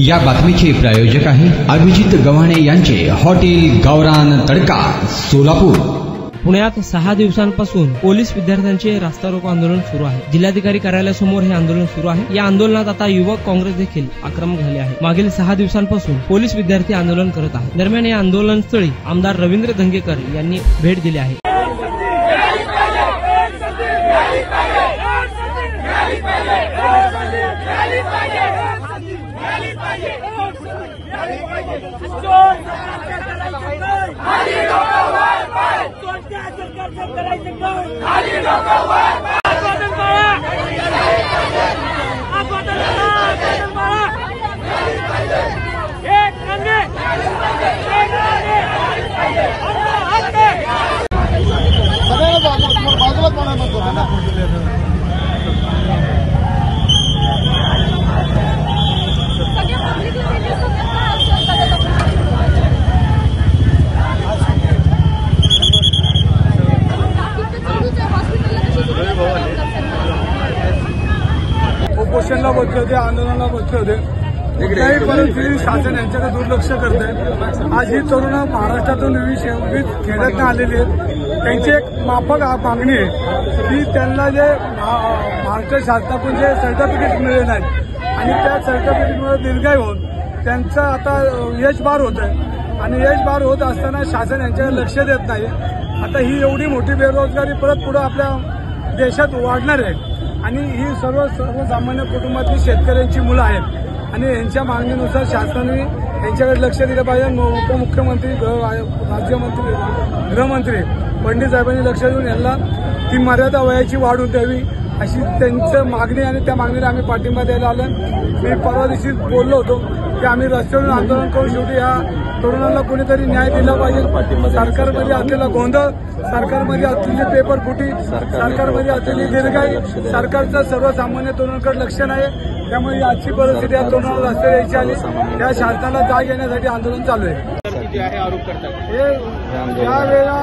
या बातमीचे प्रायोजक आहे अभिजित गव्हाणे यांचे हॉटेल गावरान तडका सोलापूर। पुण्यात 6 दिवसांपासून पोलीस विद्यार्थ्यांचे रास्ता रोको आंदोलन सुरू आहे। जिल्हाधिकारी कार्यालयासमोर हे आंदोलन सुरू आहे। या आंदोलनात आता युवक काँग्रेस देखील आक्रमक झाले आहे। मागील 6 दिवसांपासून पोलीस विद्यार्थी आंदोलन करत आहेत। दरम्यान या आंदोलनस्थळी आमदार रवींद्र धंगेकर यांनी भेट दिली आहे। उपोषणला बसले होते, आंदोलनाला बसले होते, कुठल्याही परिस्थितीत शासन यांच्याकडे दुर्लक्ष करत आहे। आज ही तरुण महाराष्ट्रातून विविध खेड्यातून आलेली आहेत। त्यांची एक माफक मागणी आहे की त्यांना जे महाराष्ट्र शासनाकडून जे सर्टिफिकेट मिळेल नाही आणि त्या सर्टिफिकेटमुळे दीर्घायी होऊन त्यांचं आता यश बार होत आहे आणि यश बार होत असताना शासन यांच्याकडे लक्ष देत नाही। आता ही एवढी मोठी बेरोजगारी परत पुढे आपल्या देशात वाढणार आहे आणि ही सर्वसामान्य कुटुंबातली शेतकऱ्यांची मुलं आहेत आणि यांच्या मागणीनुसार शासनाने यांच्याकडे लक्ष दिलं पाहिजे। उपमुख्यमंत्री राज्यमंत्री गृहमंत्री पंडित साहेबांनी लक्ष देऊन यांना ती मर्यादा वयाची वाढवून द्यावी अशी त्यांचं मागणी आणि त्या मागणीला आम्ही पाठिंबा द्यायला आलो। मी परवा दिवशी बोललो होतो की आम्ही रस्त्यावरून आंदोलन करून शेवटी या तरुणांना कोणीतरी न्याय दिला पाहिजे। सरकारमध्ये असलेला गोंधळ, सरकारमध्ये असलेली पेपर फुटी, सरकारमध्ये असलेली दीर्घाई, सरकारचं सर्वसामान्य तरुणांकडे लक्ष नाही। त्यामुळे आजची परिस्थिती या तरुणाला रस्ते यायची आली। त्या शासनाला जाग येण्यासाठी आंदोलन चालू आहे। ज्यावेळेला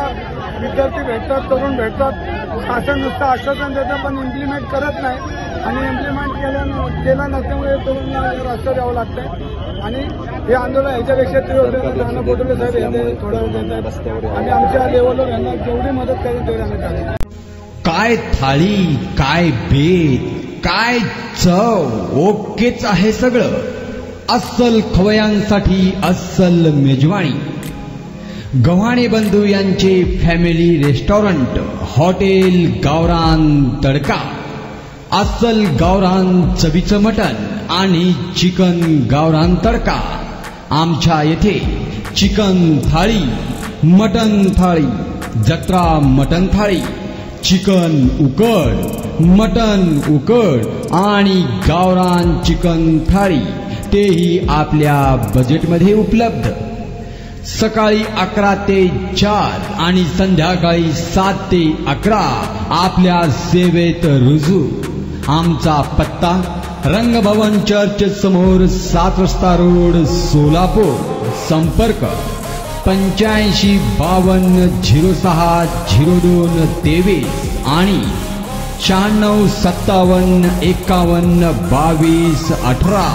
विद्यार्थी भेटतात, तरुण भेटतात, शासन नुसतं आश्वासन देतं पण इम्प्लिमेंट करत नाही आणि इम्प्लिमेंट केलं नसल्यामुळे तरुणांना रस्त्यावर यावं लागतंय आणि हे आंदोलन याच्यापेक्षा तीव्र बोटले साहेब यांनी थोडा वेळ देत आहेत आणि आमच्या लेवलवर यांना जेवढी मदत करेल तेवढी आम्ही करेल। काय थाळी, काय बेत, काय चव, ओकेच आहे सगळं। अस्सल खवयांसाठी अस्सल मेजवानी। गव्हाणे बंधू यांचे फॅमिली रेस्टॉरंट हॉटेल गावरान तडका। अस्सल गावरान चवीचं मटण आणि चिकन गावरान तडका। आमच्या येथे चिकन थाळी, मटण थाळी, जत्रा मटण थाळी, चिकन उकड, मटण उकड आणि गावरान चिकन थाळी तेही आपल्या बजेटमध्ये उपलब्ध। सकाळी 11 ते 4 आणि संध्याकाळी 7 ते 11 आपल्या सेवेत रुजू। आमचा पत्ता रंगभवन चर्च समोर 7 रस्ता रोड सोलापूर। संपर्क 85 52 06 02 23 आणि 96 57 51 22 18।